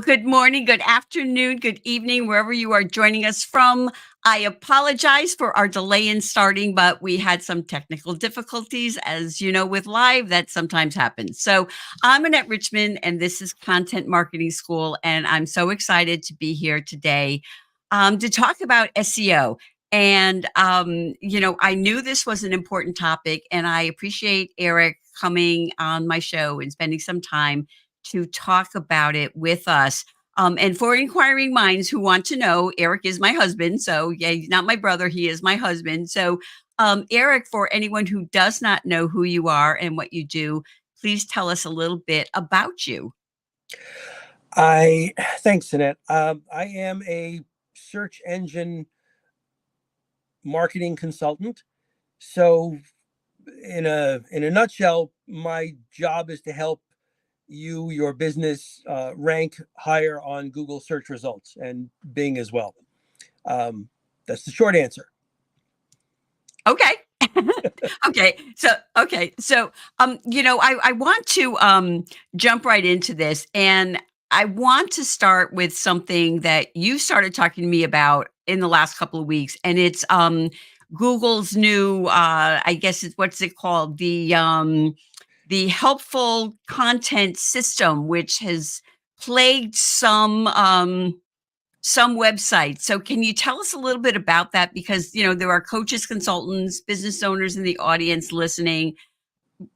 good morning, good afternoon, good evening, wherever you are joining us from. I apologize for our delay in starting, but we had some technical difficulties. As you know, with live, that sometimes happens. So I'm Annette Richmond, and this is Content Marketing School. And I'm so excited to be here today to talk about SEO. And, I knew this was an important topic, and I appreciate Eric coming on my show and spending some time to talk about it with us. And for inquiring minds who want to know, Eric is my husband. So, yeah, he's not my brother, he is my husband. So, Eric, for anyone who does not know who you are and what you do, please tell us a little bit about you. Thanks, Annette. I am a search engine marketing consultant. So, in a nutshell, my job is to help your business rank higher on Google search results and Bing as well. That's the short answer. Okay. So, I want to jump right into this, and I want to start with something that you started talking to me about in the last couple of weeks, and it's Google's new, I guess it's what's it called, the helpful content system, which has plagued some websites. So can you tell us a little bit about that? Because, there are coaches, consultants, business owners in the audience listening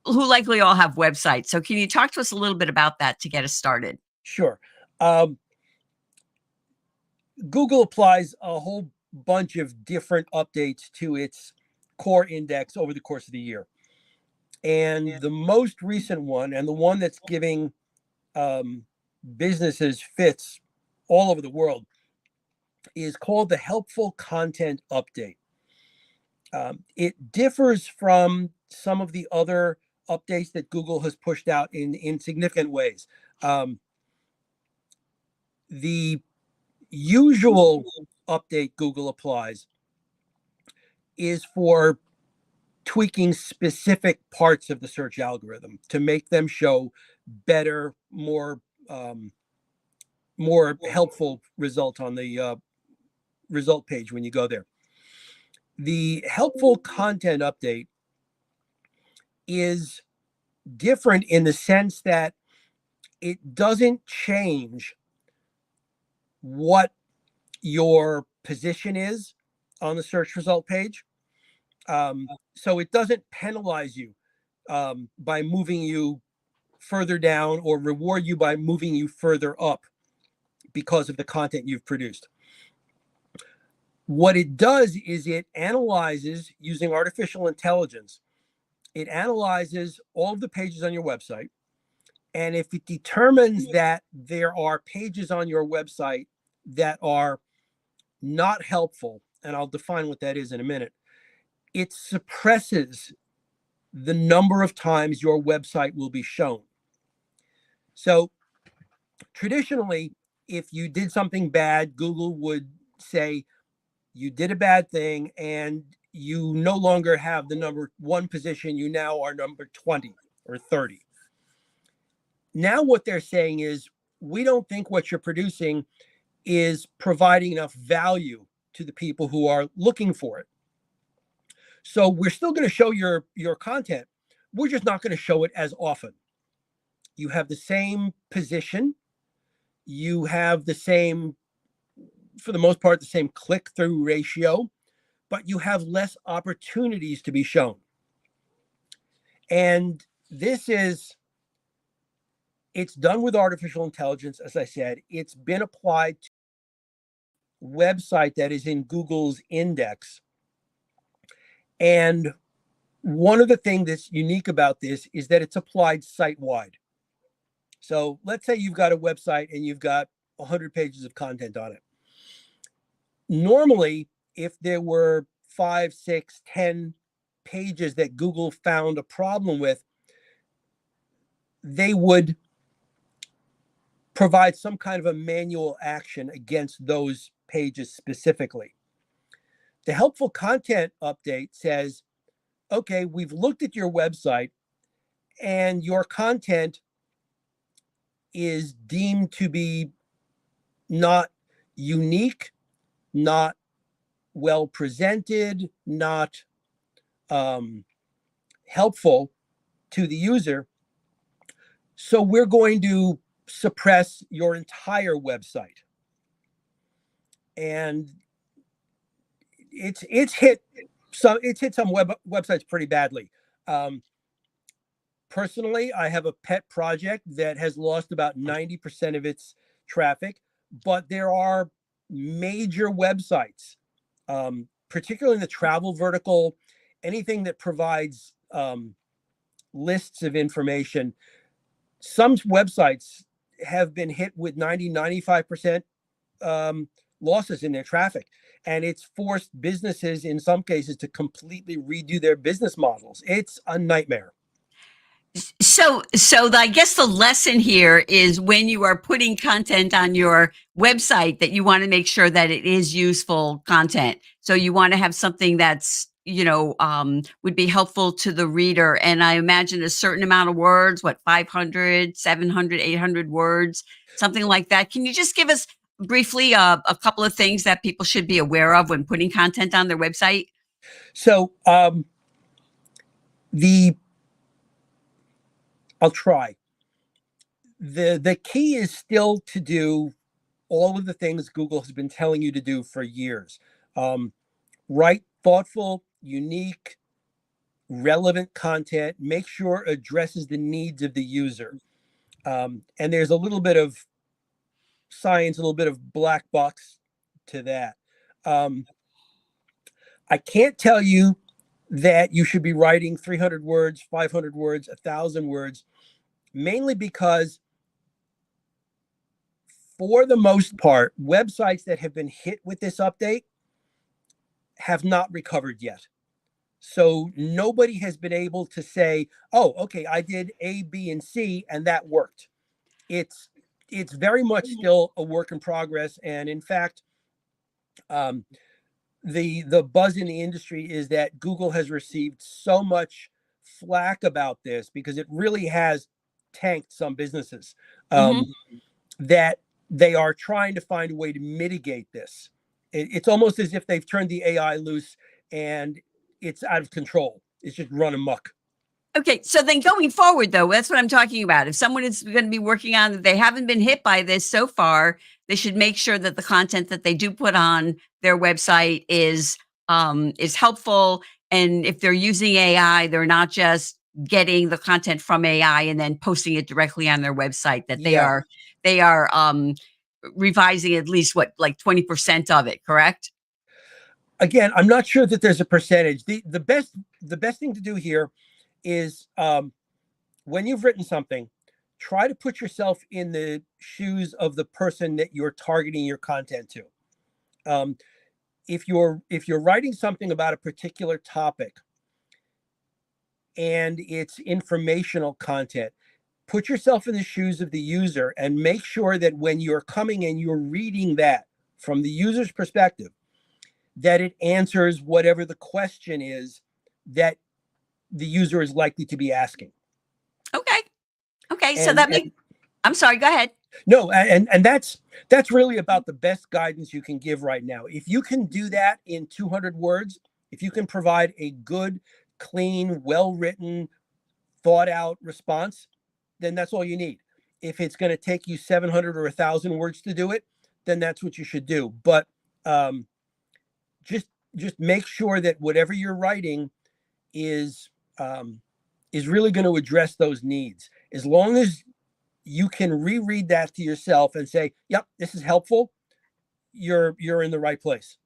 who likely all have websites. So can you talk to us a little bit about that to get us started? Sure. Google applies a whole bunch of different updates to its core index over the course of the year. And the most recent one, and the one that's giving businesses fits all over the world, is called the Helpful Content Update. It differs from some of the other updates that Google has pushed out in significant ways. The usual update Google applies is for tweaking specific parts of the search algorithm to make them show better, more helpful results on the result page when you go there. The helpful content update is different in the sense that it doesn't change what your position is on the search result page. So it doesn't penalize you by moving you further down or reward you by moving you further up because of the content you've produced. What it does is it analyzes, using artificial intelligence, it analyzes all of the pages on your website. And if it determines that there are pages on your website that are not helpful, and I'll define what that is in a minute, it suppresses the number of times your website will be shown. So traditionally, if you did something bad, Google would say you did a bad thing and you no longer have the number 1 position, you now are number 20 or 30. Now what they're saying is, we don't think what you're producing is providing enough value to the people who are looking for it. So we're still going to show your content. We're just not going to show it as often. You have the same position. You have the same, for the most part, the same click-through ratio, but you have less opportunities to be shown. And it's done with artificial intelligence, as I said. It's been applied to a website that is in Google's index. And one of the things that's unique about this is that it's applied site-wide. So let's say you've got a website and you've got 100 pages of content on it. Normally, if there were 5, 6, 10 pages that Google found a problem with, they would provide some kind of a manual action against those pages specifically. The helpful content update says, okay, we've looked at your website and your content is deemed to be not unique, not well presented, not helpful to the user. So we're going to suppress your entire website. And it's hit some websites pretty badly. Personally, I have a pet project that has lost about 90% of its traffic, but there are major websites, particularly in the travel vertical, anything that provides lists of information. Some websites have been hit with 95% losses in their traffic. And it's forced businesses, in some cases, to completely redo their business models. It's a nightmare. So I guess the lesson here is when you are putting content on your website that you want to make sure that it is useful content. So you want to have something that's, would be helpful to the reader. And I imagine a certain amount of words, 500, 700, 800 words, something like that. Can you just give us briefly a couple of things that people should be aware of when putting content on their website? So I'll try. The key is still to do all of the things Google has been telling you to do for years. Write thoughtful, unique, relevant content. Make sure it addresses the needs of the user. And there's a little bit of science, a little bit of black box to that. I can't tell you that you should be writing 300 words, 500 words, 1,000 words, mainly because for the most part, websites that have been hit with this update have not recovered yet. So nobody has been able to say, oh, okay, I did A, B, and C, and that worked. It's very much still a work in progress. And in fact, the buzz in the industry is that Google has received so much flack about this because it really has tanked some businesses, that they are trying to find a way to mitigate this. It's almost as if they've turned the AI loose and it's out of control. It's just run amok. Okay, so then going forward, though, that's what I'm talking about. If someone is going to be working on that, they haven't been hit by this so far, they should make sure that the content that they do put on their website is helpful. And if they're using AI, they're not just getting the content from AI and then posting it directly on their website. That they are revising at least 20% of it. Correct? Again, I'm not sure that there's a percentage. The best thing to do here is when you've written something, try to put yourself in the shoes of the person that you're targeting your content to. If you're writing something about a particular topic and it's informational content, put yourself in the shoes of the user and make sure that when you're coming in, you're reading that from the user's perspective, that it answers whatever the question is that the user is likely to be asking. Okay. So that makes, I'm sorry, go ahead. No, and that's really about the best guidance you can give right now. If you can do that in 200 words, if you can provide a good, clean, well-written, thought out response, then that's all you need. If it's going to take you 700 or 1,000 words to do it, then that's what you should do. But just make sure that whatever you're writing is really going to address those needs. As long as you can reread that to yourself and say, yep, this is helpful, you're in the right place.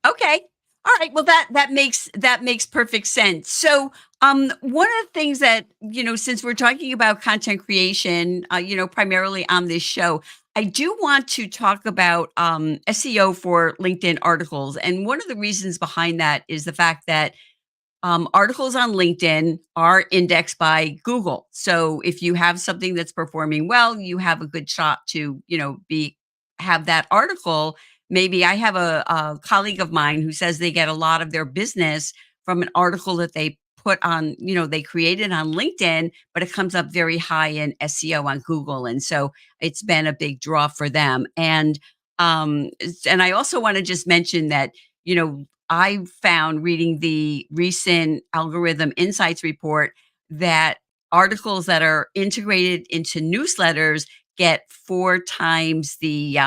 Okay. All right. Well, that makes perfect sense. So, one of the things that, since we're talking about content creation, primarily on this show, I do want to talk about SEO for LinkedIn articles. And one of the reasons behind that is the fact that articles on LinkedIn are indexed by Google. So if you have something that's performing well, you have a good shot to, have that article. Maybe I have a colleague of mine who says they get a lot of their business from an article that they put on, they created on LinkedIn, but it comes up very high in SEO on Google. And so it's been a big draw for them. And I also want to just mention that, I found reading the recent Algorithm Insights report that articles that are integrated into newsletters get 4 times the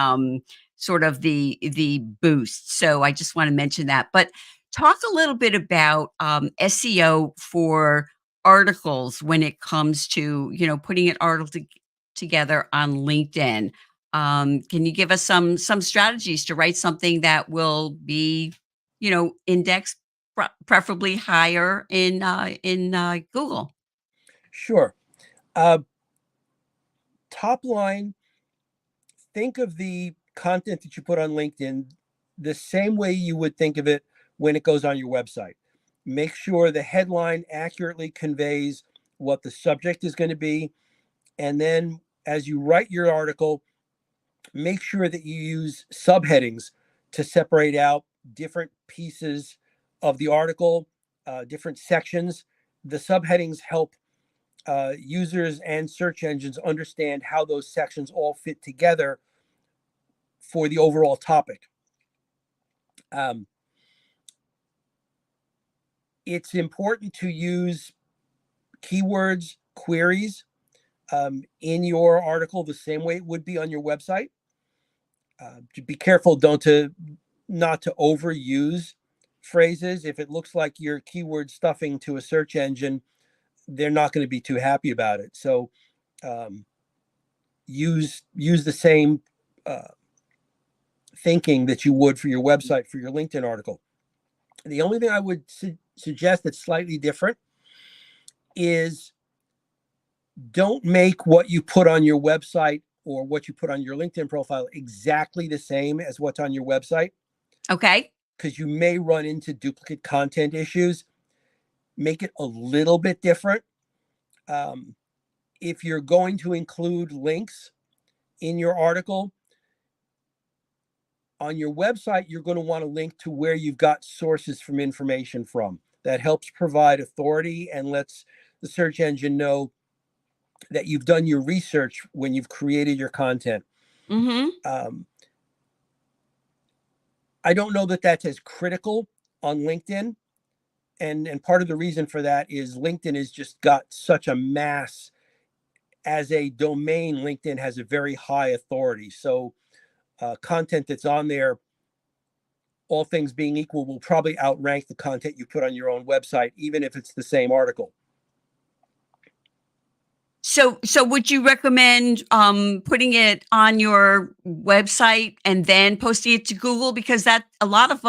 sort of the boost. So I just want to mention that. But talk a little bit about SEO for articles when it comes to putting an article together on LinkedIn. Can you give us some strategies to write something that will be indexed preferably higher in Google? Sure. Uh, Top line, think of the content that you put on LinkedIn the same way you would think of it when it goes on your website. Make sure the headline accurately conveys what the subject is going to be. And then as you write your article, make sure that you use subheadings to separate out different pieces of the article, different sections. The subheadings help users and search engines understand how those sections all fit together for the overall topic. Um, it's important to use keywords, queries in your article the same way it would be on your website. To be careful, not to overuse phrases. If it looks like you're keyword stuffing to a search engine, they're not going to be too happy about it. So use the same thinking that you would for your website, for your LinkedIn article. The only thing I would suggest that's slightly different is don't make what you put on your website or what you put on your LinkedIn profile exactly the same as what's on your website. Okay. Because you may run into duplicate content issues. Make it a little bit different. If you're going to include links in your article, on your website, you're going to want to link to where you've got sources from information from. That helps provide authority and lets the search engine know that you've done your research when you've created your content. Mm-hmm. I don't know that that's as critical on LinkedIn. And part of the reason for that is LinkedIn has just got such a mass. As a domain, LinkedIn has a very high authority. So content that's on there, all things being equal, will probably outrank the content you put on your own website, even if it's the same article. So would you recommend putting it on your website and then posting it to Google? Because that a lot of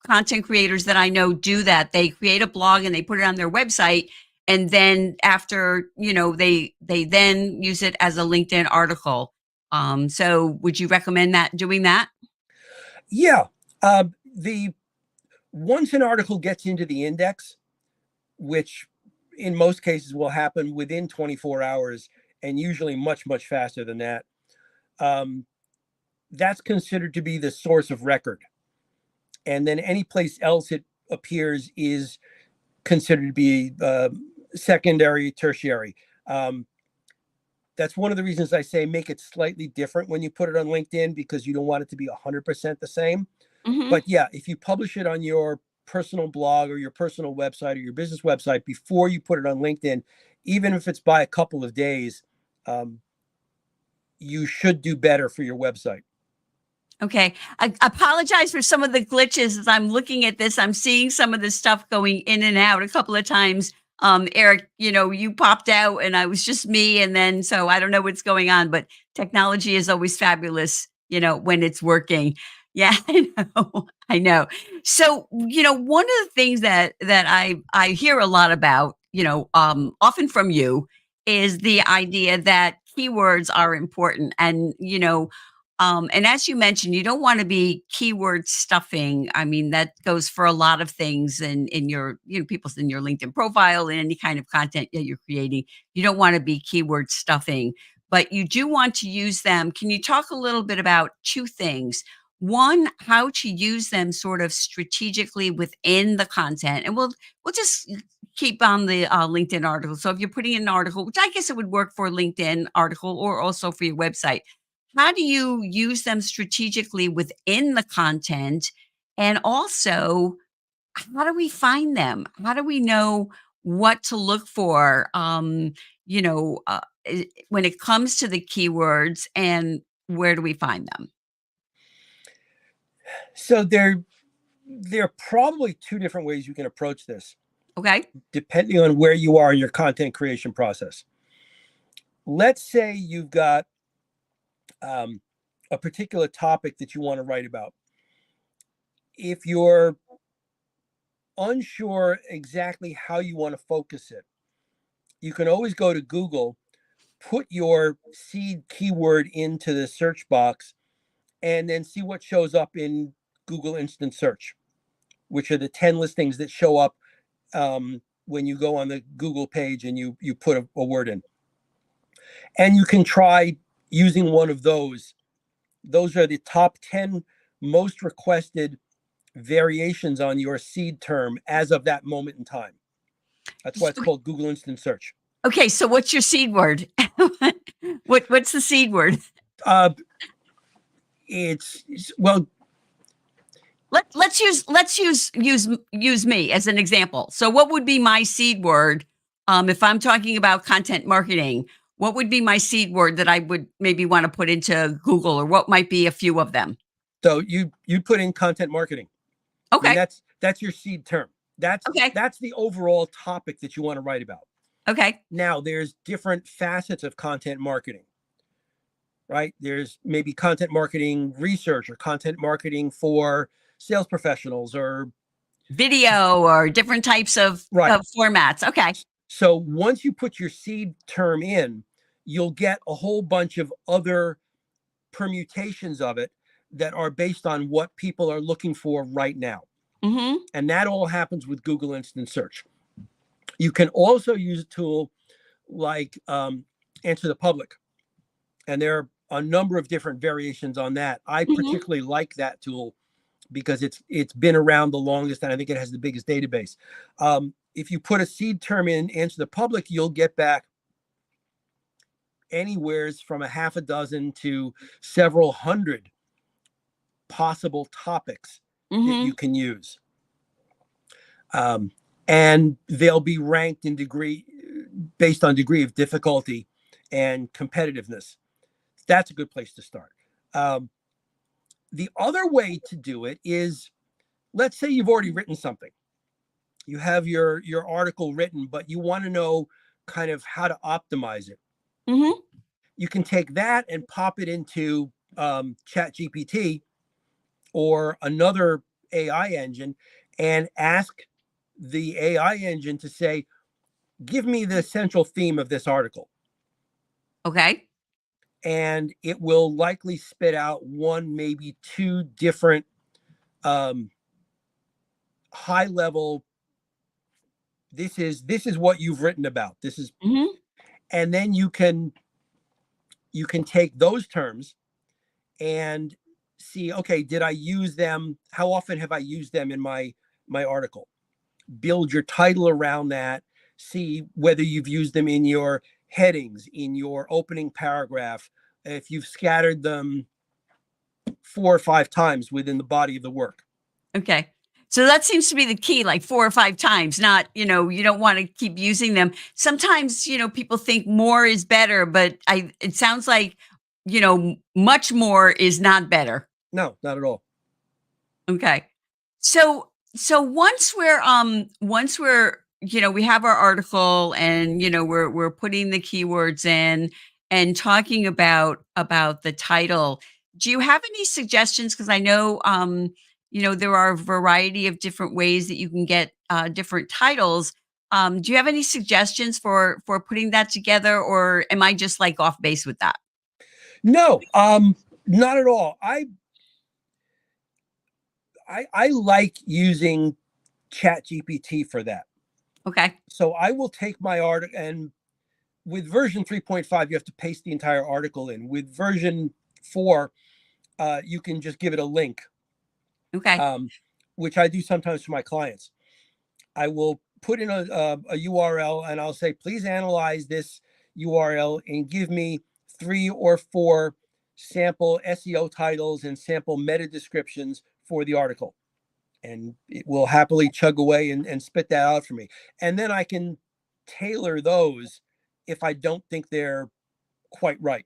content creators that I know do that. They create a blog and they put it on their website, and then after they then use it as a LinkedIn article. So would you recommend doing that? Yeah. The Once an article gets into the index, which in most cases will happen within 24 hours and usually much, much faster than that, that's considered to be the source of record. And then any place else it appears is considered to be secondary, tertiary. That's one of the reasons I say make it slightly different when you put it on LinkedIn, because you don't want it to be 100% the same. Mm-hmm. But yeah, if you publish it on your personal blog or your personal website or your business website before you put it on LinkedIn, even if it's by a couple of days, you should do better for your website. Okay. I apologize for some of the glitches as I'm looking at this. I'm seeing some of this stuff going in and out a couple of times. Eric, you popped out and I was just me. And then, so I don't know what's going on, but technology is always fabulous, when it's working. Yeah, I know. I know. So, one of the things that I hear a lot about, often from you, is the idea that keywords are important. And as you mentioned, you don't want to be keyword stuffing. I mean, that goes for a lot of things in your, people's in your LinkedIn profile and any kind of content that you're creating. You don't want to be keyword stuffing, but you do want to use them. Can you talk a little bit about 2 things? One, how to use them sort of strategically within the content. And we'll just keep on the LinkedIn article. So if you're putting in an article, which I guess it would work for a LinkedIn article or also for your website, how do you use them strategically within the content? And also, how do we find them? How do we know what to look for? When it comes to the keywords, and where do we find them? So there are probably two different ways you can approach this, Okay. depending on where you are in your content creation process. Let's say you've got a particular topic that you want to write about. If you're unsure exactly how you want to focus it, you can always go to Google, put your seed keyword into the search box, and then see what shows up in Google Instant Search, which are the 10 listings that show up when you go on the Google page and you put a word in. And you can try using one of those. Those are the top 10 most requested variations on your seed term as of that moment in time. That's why it's called Google Instant Search. Okay, so what's your seed word? What's the seed word? Uh, well, Let's use me as an example. So what would be my seed word if I'm talking about content marketing? What would be my seed word that I would maybe want to put into Google, or what might be a few of them? so you put in content marketing. I mean, Okay. that's your seed term. Okay. That's the overall topic that you want to write about. Okay. Now, there's different facets of content marketing, right? There's maybe content marketing research or content marketing for sales professionals or Video or different types of right. formats. Okay. So once you put your seed term in, you'll get a whole bunch of other permutations of it that are based on what people are looking for right now. Mm-hmm. And that all happens with Google Instant Search. You can also use a tool like Answer the Public. And there are a number of different variations on that. I Mm-hmm. particularly like that tool because it's been around the longest, and I think it has the biggest database. If you put a seed term in Answer the Public, you'll get back anywheres from a half a dozen to several hundred possible topics that Mm-hmm. you can use. And they'll be ranked in degree based on degree of difficulty and competitiveness. That's a good place to start. The other way to do it is, let's say you've already written something. You have your article written, but you want to know kind of how to optimize it. Mm-hmm. You can take that and pop it into Chat GPT or another AI engine and ask the AI engine to say, give me the central theme of this article. Okay. And it will likely spit out one, maybe two different high level. This is what you've written about. This is, Mm-hmm. and then you can take those terms and see, okay, did I use them? How often have I used them in my article? Build your title around that. See whether you've used them in your headings, in your opening paragraph, if you've scattered them 4 or 5 times within the body of the work. Okay. So that seems to be the key, like 4 or 5 times, not, you don't want to keep using them. Sometimes, people think more is better, but it sounds like, much more is not better. No, not at all. Okay. So once we're we have our article, and we're putting the keywords in and talking about the title. Do you have any suggestions? Because I know there are a variety of different ways that you can get different titles. Do you have any suggestions for putting that together, or am I just like off base with that? No, not at all. I like using Chat GPT for that. Okay. So I will take my article, and with version 3.5, you have to paste the entire article in. With version 4, you can just give it a link, Okay. which I do sometimes for my clients. I will put in a URL and I'll say, please analyze this URL and give me 3 or 4 sample SEO titles and sample meta descriptions for the article. And it will happily chug away and spit that out for me. And then I can tailor those if I don't think they're quite right.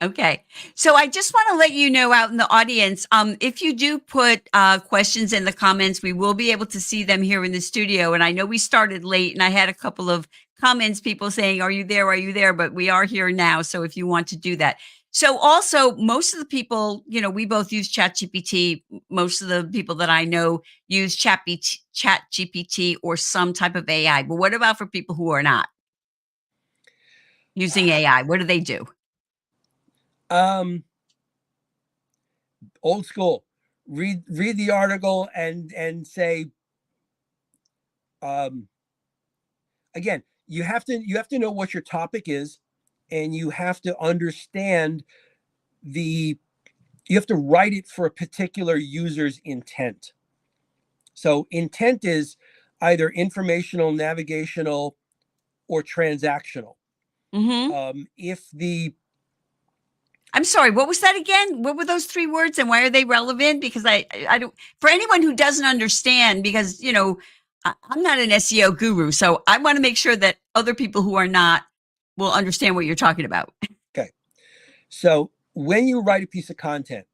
Okay. So I just want to let you know out in the audience, if you do put questions in the comments, we will be able to see them here in the studio. And I know we started late and I had a couple of comments, people saying, are you there? Are you there? But we are here now. So if you want to do that. So also most of the people, we both use ChatGPT. Most of the people that I know use ChatGPT or some type of AI. But what about for people who are not using AI? What do they do? Old school. Read the article and say, again, you have to know what your topic is, and you have to understand you have to write it for a particular user's intent. So intent is either informational, navigational, or transactional. Mm-hmm. I'm sorry, what was that again? What were those 3 words and why are they relevant? Because I don't, for anyone who doesn't understand, because, I'm not an SEO guru, so I want to make sure that other people who are not will understand what you're talking about. Okay. So when you write a piece of content,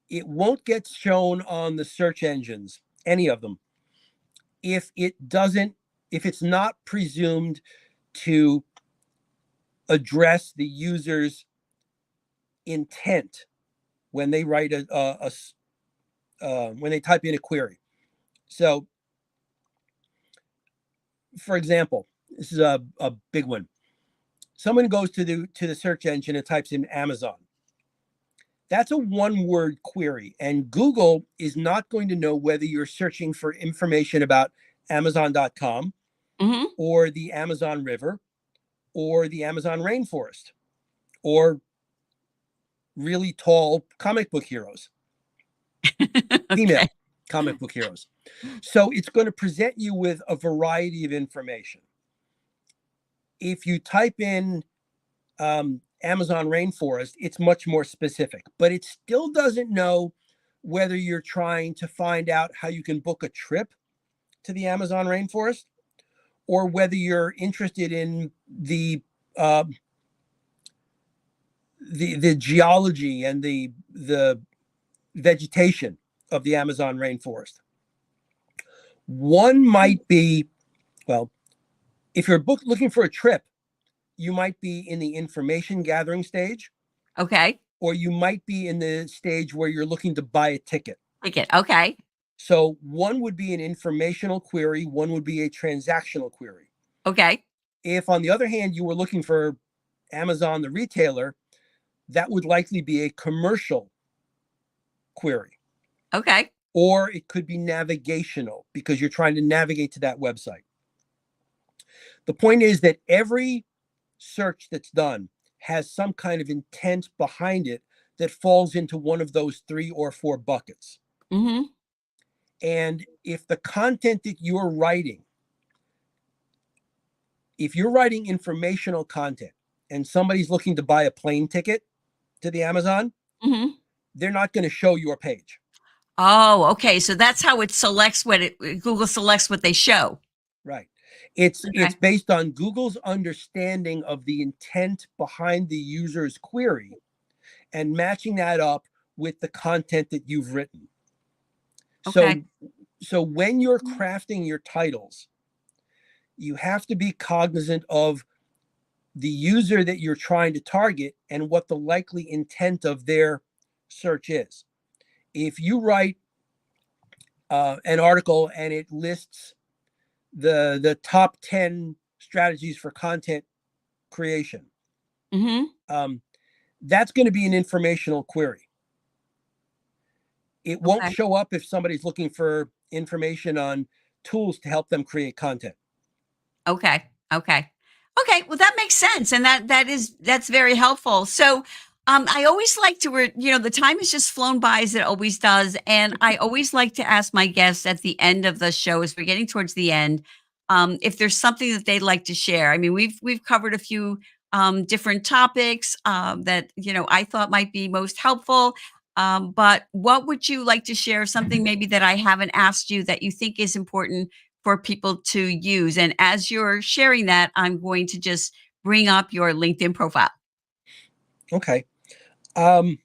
it won't get shown on the search engines, any of them, if it's not presumed to address the user's intent when they write when they type in a query. So, for example, this is a big one. Someone goes to the search engine and types in Amazon. That's a 1-word query, and Google is not going to know whether you're searching for information about Amazon.com Mm-hmm. or the Amazon River or the Amazon rainforest or really tall comic book heroes, female comic book heroes. So it's going to present you with a variety of information. If you type in Amazon rainforest, it's much more specific, but it still doesn't know whether you're trying to find out how you can book a trip to the Amazon rainforest or whether you're interested in the geology and the vegetation of the Amazon rainforest. One might be, well, if you're looking for a trip, you might be in the information gathering stage. Okay. Or you might be in the stage where you're looking to buy a ticket. Okay. So one would be an informational query, one would be a transactional query. Okay. If, on the other hand, you were looking for Amazon, the retailer, that would likely be a commercial query. Okay. Or it could be navigational because you're trying to navigate to that website. The point is that every search that's done has some kind of intent behind it that falls into one of those 3 or 4 buckets. Mm-hmm. And if the content that you're writing, if you're writing informational content and somebody's looking to buy a plane ticket to the Amazon, Mm-hmm. they're not going to show your page. Oh, okay. So that's how it selects Google selects what they show. Right. It's based on Google's understanding of the intent behind the user's query and matching that up with the content that you've written. Okay. So when you're crafting your titles, you have to be cognizant of the user that you're trying to target and what the likely intent of their search is. If you write an article and it lists the top 10 strategies for content creation, Mm-hmm. That's going to be an informational query. It won't show up if somebody's looking for information on tools to help them create content. Okay. Well, that makes sense. And that's very helpful. So I always like to, the time has just flown by as it always does. And I always like to ask my guests at the end of the show, as we're getting towards the end, if there's something that they'd like to share. I mean, we've covered a few different topics that I thought might be most helpful. But what would you like to share? Something maybe that I haven't asked you that you think is important for people to use. And as you're sharing that, I'm going to just bring up your LinkedIn profile. Okay. I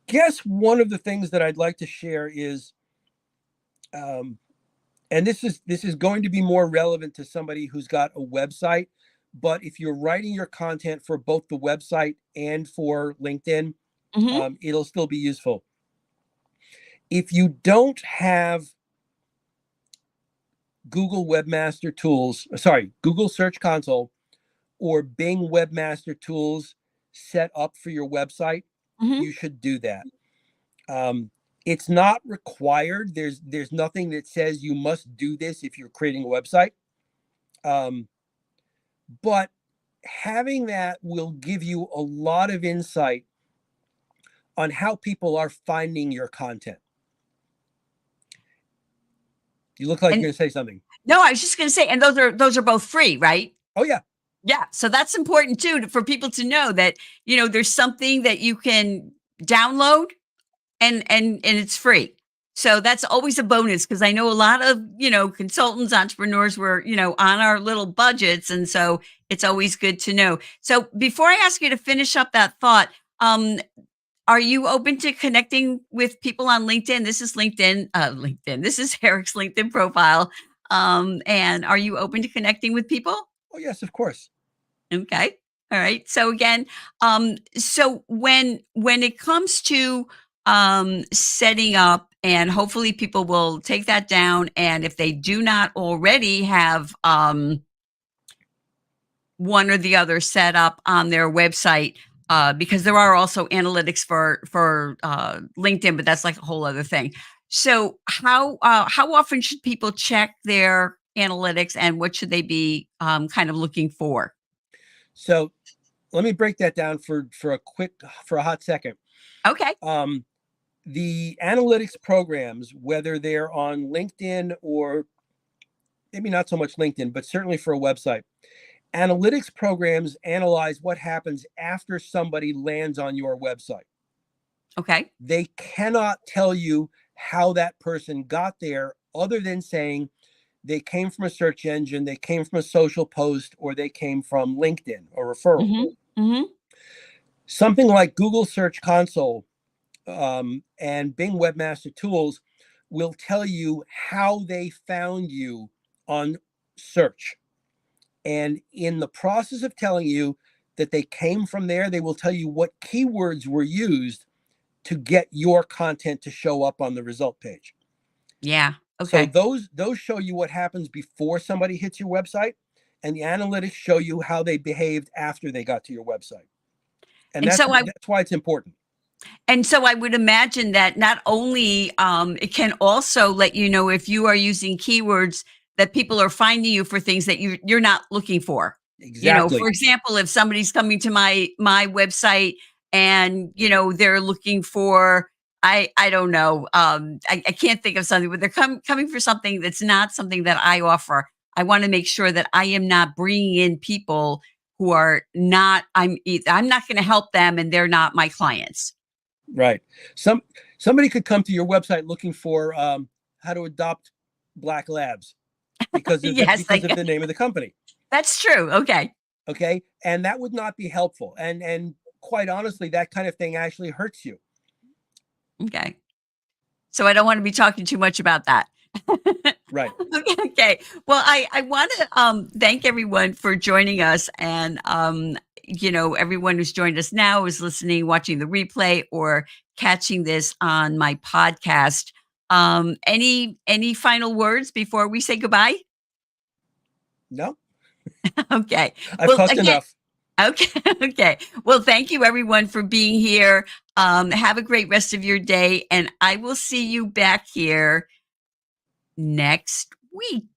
guess one of the things that I'd like to share is, and this is going to be more relevant to somebody who's got a website, but if you're writing your content for both the website and for LinkedIn, Hmm. it'll still be useful. If you don't have Google Webmaster Tools, Google Search Console or Bing Webmaster Tools set up for your website, Hmm. you should do that. It's not required. There's nothing that says you must do this if you're creating a website. But having that will give you a lot of insight on how people are finding your content. You look like And you're going to say something. no, I was just going to say, and those are both free, right? Oh yeah, Yeah. So that's important too, for people to know that, there's something that you can download and it's free. So that's always a bonus, because I know a lot of, consultants, entrepreneurs were, on our little budgets. And so it's always good to know. So before I ask you to finish up that thought, um, are you open to connecting with people on LinkedIn? This is LinkedIn. This is Eric's LinkedIn profile. And are you open to connecting with people? oh yes, of course. Okay. All right. So again, so when it comes to setting up, and hopefully people will take that down, and if they do not already have one or the other set up on their website, because there are also analytics for LinkedIn, but that's like a whole other thing. So how often should people check their analytics, and what should they be kind of looking for? So let me break that down for a hot second. Okay. The analytics programs, whether they're on LinkedIn or maybe not so much LinkedIn, but certainly for a website, analytics programs analyze what happens after somebody lands on your website. Okay. They cannot tell you how that person got there other than saying they came from a search engine, they came from a social post, or they came from LinkedIn or referral. Mhm. Mhm. Something like Google Search Console and Bing Webmaster Tools will tell you how they found you on search. And in the process of telling you that they came from there, they will tell you what keywords were used to get your content to show up on the result page. Yeah. So Okay. those show you what happens before somebody hits your website, and the analytics show you how they behaved after they got to your website. And And so I that's why it's important. and so I would imagine that not only it can also let you know if you are using keywords that people are finding you for things that you're not looking for. For Exactly. example, if somebody's coming to my website, and they're looking for, I don't know, I can't think of something, but they're coming for something that's not something that I offer. I want to make sure that I am not bringing in people who are not, I'm not going to help them, and they're not my clients. Right. Somebody could come to your website looking for how to adopt black labs Yes, because of the name of the company. that's true. Okay. Okay, and that would not be helpful. And quite honestly, that kind of thing actually hurts you. Okay. So I don't want to be talking too much about that. Right. Okay. Well, I want to thank everyone for joining us, and everyone who's joined us now is listening, watching the replay, or catching this on my podcast. Any final words before we say goodbye? No, Okay. I've Well, talked again, enough. okay. Okay. Well, thank you everyone for being here. Have a great rest of your day, and I will see you back here next week.